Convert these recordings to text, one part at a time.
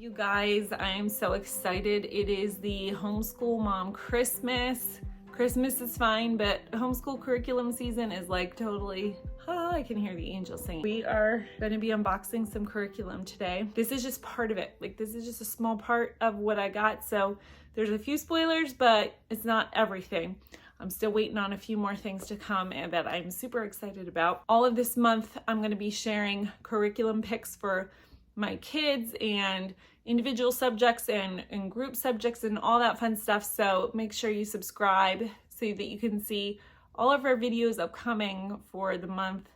You guys, I am so excited. It is the homeschool mom Christmas. Christmas is fine, but homeschool curriculum season is like totally, I can hear the angels singing. We are going to be unboxing some curriculum today. This is just part of it. Like, this is just a small part of what I got. So there's a few spoilers, but it's not everything. I'm still waiting on a few more things to come and that I'm super excited about. All of this month, I'm going to be sharing curriculum picks for my kids and individual subjects and group subjects and all that fun stuff. So make sure you subscribe so that you can see all of our videos upcoming for the month.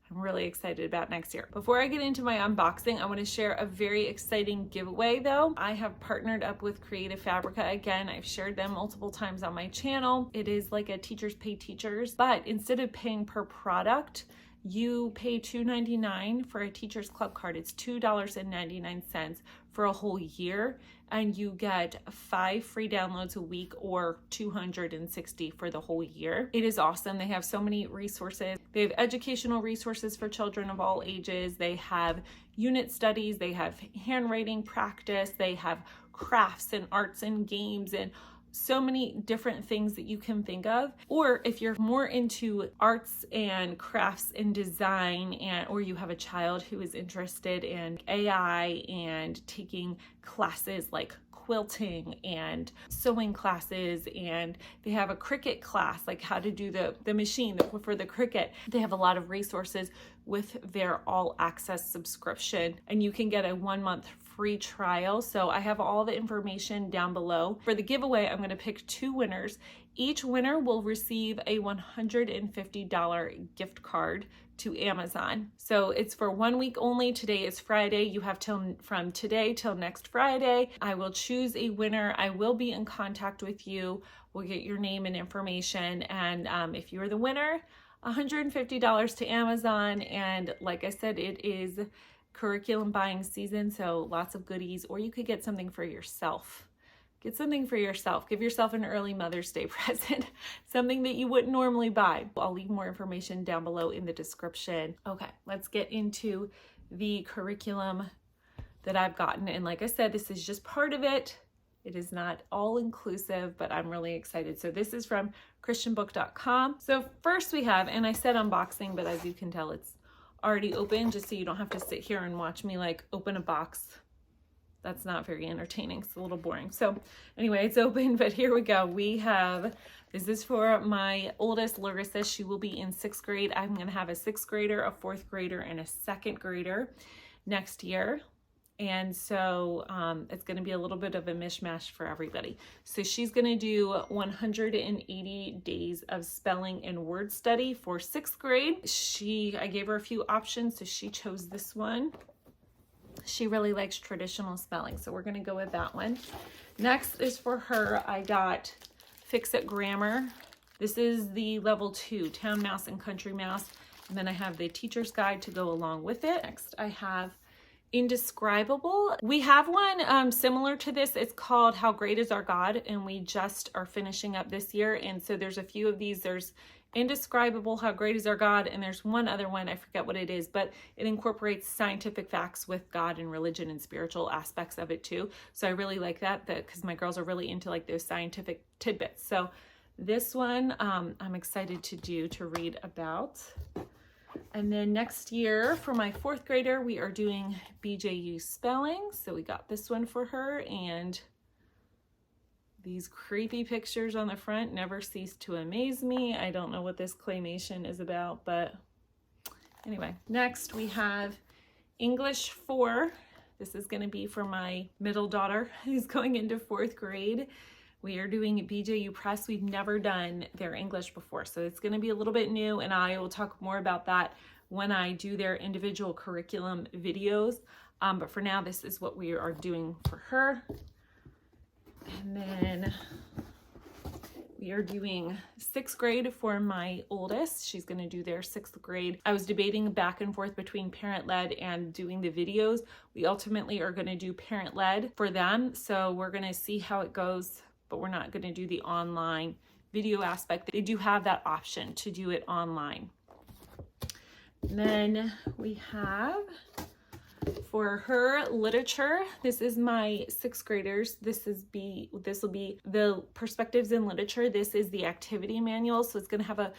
I'm really excited about next year. Before I get into my unboxing, I want to share a very exciting giveaway though. I have partnered up with Creative Fabrica again. I've shared them multiple times on my channel. It is like a teachers pay teachers, but instead of paying per product, you pay $2.99 for a teacher's club card. It's $2.99 for a whole year, and you get 5 free downloads a week or 260 for the whole year. It is awesome. They have so many resources. They have educational resources for children of all ages. They have unit studies. They have handwriting practice. They have crafts and arts and games and so many different things that you can think of. Or if you're more into arts and crafts and design, or you have a child who is interested in AI and taking classes like quilting and sewing classes, and they have a Cricut class, like how to do the machine for the Cricut. They have a lot of resources with their all access subscription, and you can get a 1-month free trial. So I have all the information down below. For the giveaway, I'm going to pick 2 winners. Each winner will receive a $150 gift card to Amazon. So it's for 1 week only. Today is Friday. You have from today till next Friday. I will choose a winner. I will be in contact with you. We'll get your name and information. And if you're the winner, $150 to Amazon. And like I said, it is curriculum buying season, so lots of goodies. Or you could get something for yourself. Get something for yourself. Give yourself an early Mother's Day present, something that you wouldn't normally buy. I'll leave more information down below in the description. Okay, let's get into the curriculum that I've gotten. And like I said, this is just part of it. It is not all inclusive, but I'm really excited. So this is from christianbook.com. So first we have, and I said unboxing, but as you can tell, it's already open, just so you don't have to sit here and watch me like open a box. That's not very entertaining. It's a little boring. So anyway, it's open, but here we go. We have, this is for my oldest, Larissa. She will be in 6th grade. I'm going to have a 6th grader, a 4th grader, and a 2nd grader next year. And so it's going to be a little bit of a mishmash for everybody. So she's going to do 180 days of spelling and word study for 6th grade. I gave her a few options, so she chose this one. She really likes traditional spelling, so we're going to go with that one. Next is for her, I got Fix It Grammar. This is the level 2, Town Mouse and Country Mouse. And then I have the teacher's guide to go along with it. Next, I have Indescribable. We have one similar to this. It's called How Great Is Our God, and we just are finishing up this year. And so there's a few of these. There's Indescribable, How Great Is Our God, and there's one other one, I forget what it is, but it incorporates scientific facts with God and religion and spiritual aspects of it too. So I really like that because my girls are really into like those scientific tidbits. So this one I'm excited to read about. And then next year for my 4th grader, we are doing BJU spelling. So we got this one for her, and these creepy pictures on the front never cease to amaze me. I don't know what this claymation is about, but anyway. Next we have English 4. This is going to be for my middle daughter who's going into 4th grade. We are doing BJU Press. We've never done their English before, so it's going to be a little bit new, and I will talk more about that when I do their individual curriculum videos. But for now, this is what we are doing for her. And then we are doing 6th grade for my oldest. She's going to do their 6th grade. I was debating back and forth between parent-led and doing the videos. We ultimately are going to do parent-led for them, so we're going to see how it goes, but we're not going to do the online video aspect. They do have that option to do it online. And then we have For her literature, this is my 6th graders. This will be the perspectives in literature. This is the activity manual. So it's going to have a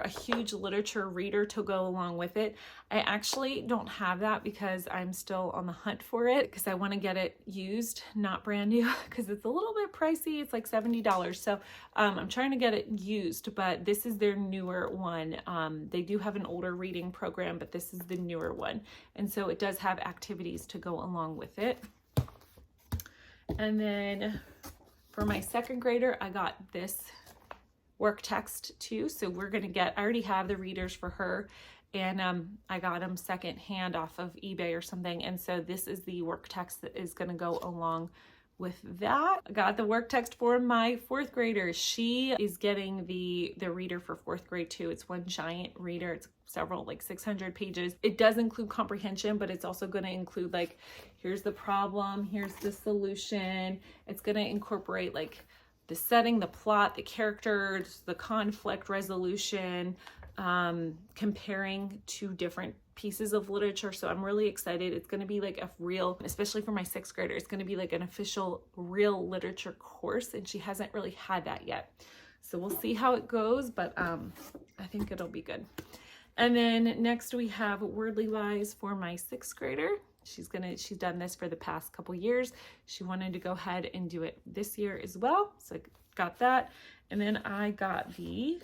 huge literature reader to go along with it. I actually don't have that because I'm still on the hunt for it, because I want to get it used, not brand new, because it's a little bit pricey. It's like $70. So I'm trying to get it used, but this is their newer one. They do have an older reading program, but this is the newer one. And so it does have activities to go along with it. And then for my 2nd grader, I got this work text too. So we're going to get, I already have the readers for her, and I got them secondhand off of eBay or something. And so this is the work text that is going to go along with that. I got the work text for my 4th grader. She is getting the reader for 4th grade too. It's one giant reader. It's several, like 600 pages. It does include comprehension, but it's also going to include like, here's the problem, here's the solution. It's going to incorporate like the setting, the plot, the characters, the conflict resolution, comparing two different pieces of literature. So I'm really excited. It's going to be like a real, especially for my 6th grader, it's going to be like an official real literature course, and she hasn't really had that yet. So we'll see how it goes, but I think it'll be good. And then next we have Wordly Wise for my 6th grader. She's done this for the past couple years. She wanted to go ahead and do it this year as well. So I got that. And then I got the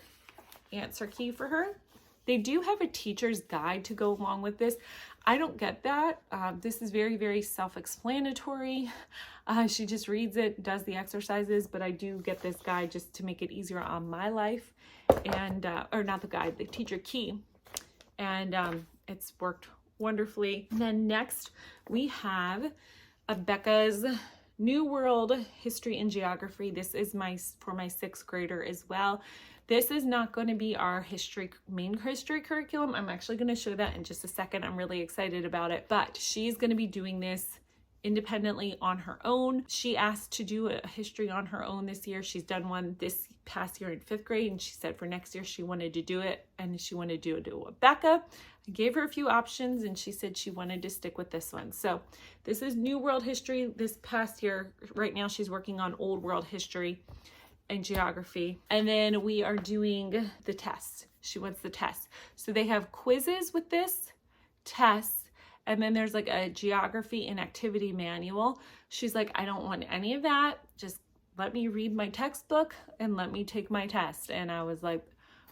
answer key for her. They do have a teacher's guide to go along with this. I don't get that. This is very, very self-explanatory. She just reads it, does the exercises, but I do get this guide just to make it easier on my life. And, or not the guide, the teacher key. And it's worked wonderfully. And then next we have Becca's New World History and Geography. This is for my 6th grader as well. This is not going to be our main history curriculum. I'm actually going to show that in just a second. I'm really excited about it, but she's going to be doing this independently on her own. She asked to do a history on her own this year. She's done one this past year in 5th grade, and she said for next year she wanted to do it, and she wanted to do it with Becca. I gave her a few options, and she said she wanted to stick with this one. So this is New World History this past year. Right now she's working on Old World History and Geography. And then we are doing the test. She wants the test. So they have quizzes with this, tests, and then there's like a geography and activity manual. She's like, I don't want any of that. Just let me read my textbook and let me take my test. And I was like,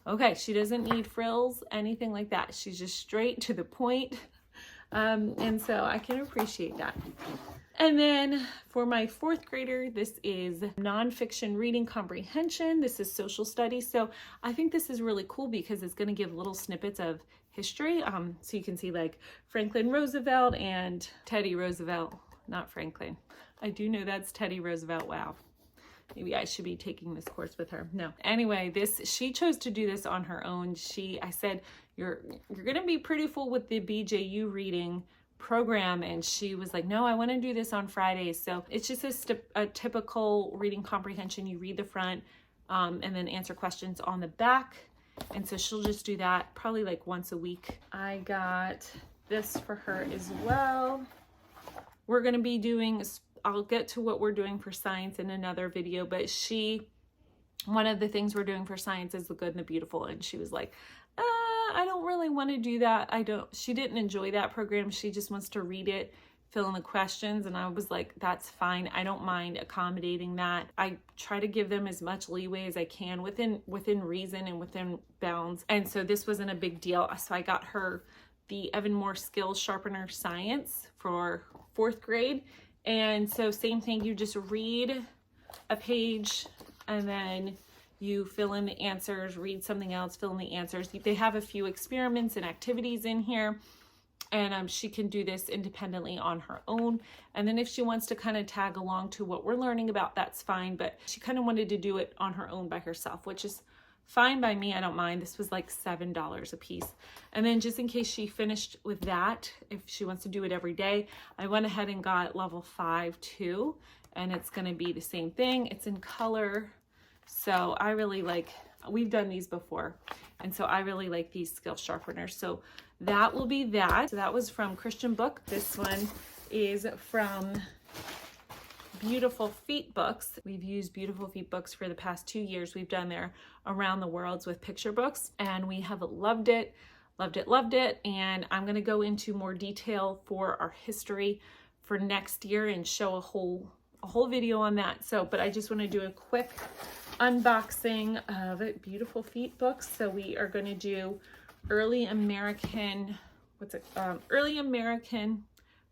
okay, she doesn't need frills, anything like that. She's just straight to the point. And so I can appreciate that. And then for my 4th grader, this is nonfiction reading comprehension. This is social studies. So I think this is really cool because it's going to give little snippets of history. So you can see like Franklin Roosevelt and Teddy Roosevelt, not Franklin. I do know that's Teddy Roosevelt. Wow. Maybe I should be taking this course with her. No. Anyway, she chose to do this on her own. I said, you're going to be pretty full with the BJU reading program, and she was like, no, I want to do this on Fridays. So it's just a typical reading comprehension. You read the front and then answer questions on the back. And so she'll just do that probably like once a week. I got this for her as well. We're going to be doing, I'll get to what we're doing for science in another video, but one of the things we're doing for science is the good and the beautiful. And she was like, I don't really want to do that. She didn't enjoy that program. She just wants to read it, fill in the questions. And I was like, that's fine. I don't mind accommodating that. I try to give them as much leeway as I can within reason and within bounds. And so this wasn't a big deal. So I got her the Evan Moore Skills Sharpener Science for 4th grade. And so same thing, you just read a page and then you fill in the answers, read something else, fill in the answers. They have a few experiments and activities in here, and she can do this independently on her own. And then if she wants to kind of tag along to what we're learning about, that's fine. But she kind of wanted to do it on her own by herself, which is fine by me. I don't mind. This was like $7 a piece. And then just in case she finished with that, if she wants to do it every day, I went ahead and got level 5 too. And it's going to be the same thing. It's in color. So I really like we've done these before. And so I really like these skill sharpeners. So that will be that. So that was from Christian Book. This one is from Beautiful Feet Books. We've used Beautiful Feet Books for the past 2 years. We've done their Around the Worlds with picture books, and we have loved it, loved it, loved it. And I'm going to go into more detail for our history for next year and show a whole video on that. So, but I just want to do a quick unboxing of Beautiful Feet Books. So we are going to do Early American, Early American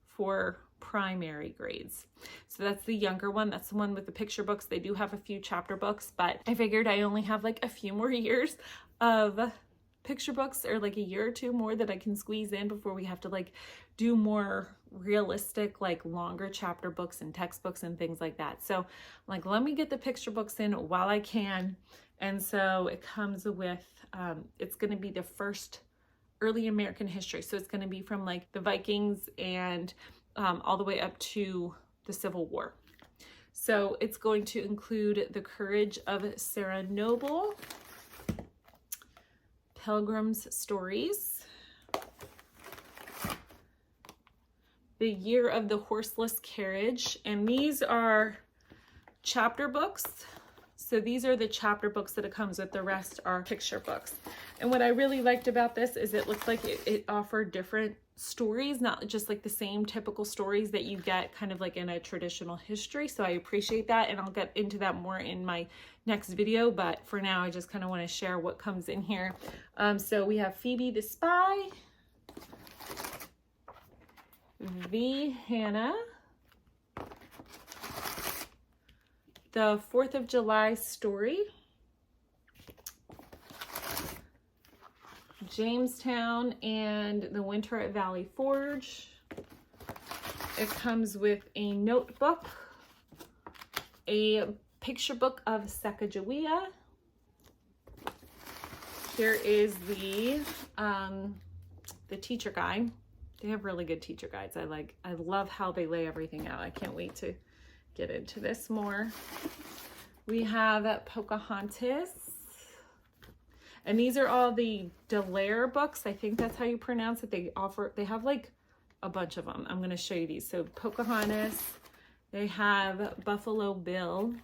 for primary grades. So that's the younger one. That's the one with the picture books. They do have a few chapter books, but I figured I only have like a few more years of picture books, or like a year or two more that I can squeeze in before we have to like do more realistic, like longer chapter books and textbooks and things like that. So like, let me get the picture books in while I can. And so it comes with, it's going to be the first early American history. So it's going to be from like the Vikings and all the way up to the Civil War. So it's going to include The Courage of Sarah Noble, Pilgrim's Stories, The Year of the Horseless Carriage, and these are chapter books. So these are the chapter books that it comes with. The rest are picture books. And what I really liked about this is it looks like it offered different stories, not just like the same typical stories that you get kind of like in a traditional history. So I appreciate that, and I'll get into that more in my next video. But for now, I just kind of want to share what comes in here. So we have Phoebe the Spy, V. Hannah, The 4th of July Story, Jamestown and the Winter at Valley Forge. It comes with a notebook, a picture book of Sacagawea. Here is the teacher guide. They have really good teacher guides. I love how they lay everything out. I can't wait to get into this more. We have Pocahontas. And these are all the Dallaire books. I think that's how you pronounce it. They have like a bunch of them. I'm going to show you these. So Pocahontas, they have Buffalo Bill,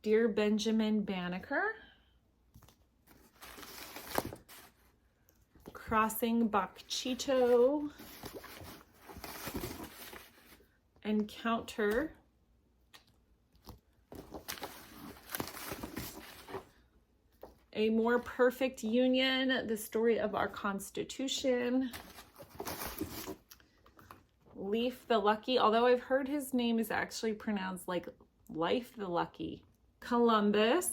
Dear Benjamin Banneker, Crossing Bachito, Encounter, A More Perfect Union, The Story of Our Constitution, Leif the Lucky, although I've heard his name is actually pronounced like Life the Lucky, Columbus,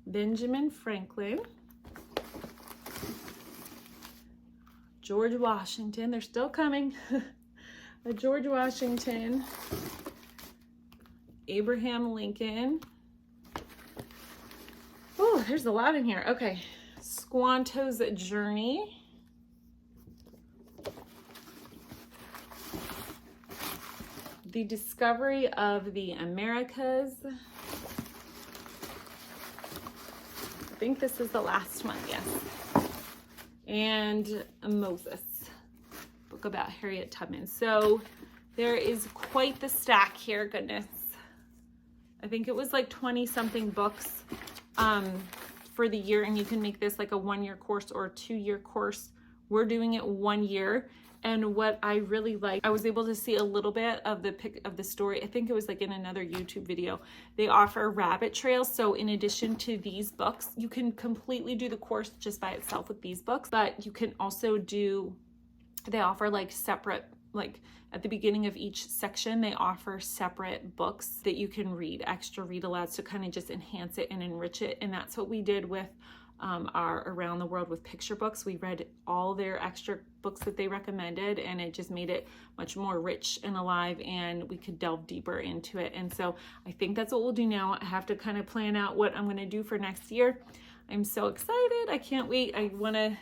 Benjamin Franklin, George Washington, they're still coming, George Washington, Abraham Lincoln. Oh, there's a lot in here. Okay, Squanto's Journey, The Discovery of the Americas. I think this is the last one, yes. And Moses, book about Harriet Tubman. So there is quite the stack here, goodness. I think it was like 20 something books for the year, and you can make this like a 1-year course or a 2-year course. We're doing it 1 year. And what I really like, I was able to see a little bit of the story. I think it was like in another YouTube video. They offer rabbit trails. So in addition to these books, you can completely do the course just by itself with these books, but you can also they offer like separate, like at the beginning of each section, they offer separate books that you can read, extra read alouds to kind of just enhance it and enrich it. And that's what we did with our Around the World with picture books. We read all their extra books that they recommended, and it just made it much more rich and alive, and we could delve deeper into it. And so I think that's what we'll do now. I have to kind of plan out what I'm going to do for next year. I'm so excited. I can't wait. I want to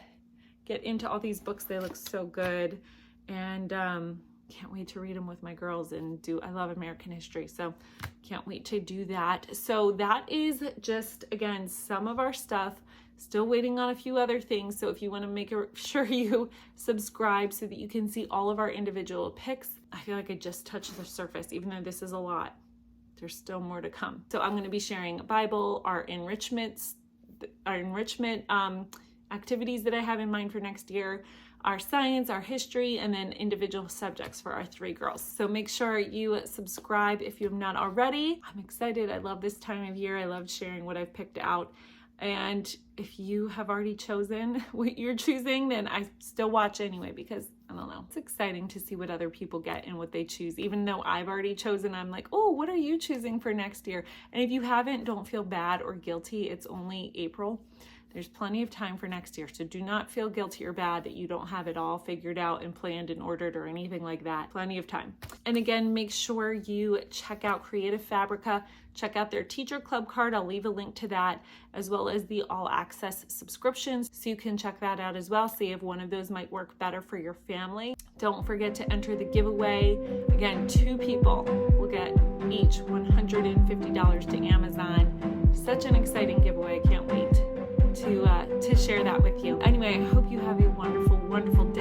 get into all these books. They look so good. And can't wait to read them with my girls and I love American history, so can't wait to do that. So that is just, again, some of our stuff. Still waiting on a few other things, so if you want to make sure you subscribe so that you can see all of our individual picks. I feel like I just touched the surface, even though this is a lot. There's still more to come. So I'm going to be sharing Bible, our enrichment activities that I have in mind for next year, our science, our history, and then individual subjects for our 3 girls. So make sure you subscribe if you have not already. I'm excited. I love this time of year. I love sharing what I've picked out. And if you have already chosen what you're choosing, then I still watch anyway, because I don't know, it's exciting to see what other people get and what they choose. Even though I've already chosen, I'm like, oh, what are you choosing for next year? And if you haven't, don't feel bad or guilty. It's only April. There's plenty of time for next year. So do not feel guilty or bad that you don't have it all figured out and planned and ordered or anything like that. Plenty of time. And again, make sure you check out Creative Fabrica. Check out their Teacher Club card. I'll leave a link to that, as well as the All Access subscriptions. So you can check that out as well. See if one of those might work better for your family. Don't forget to enter the giveaway. Again, 2 people will get each $150 to Amazon. Such an exciting giveaway. I can't wait to share that with you. Anyway, I hope you have a wonderful, wonderful day.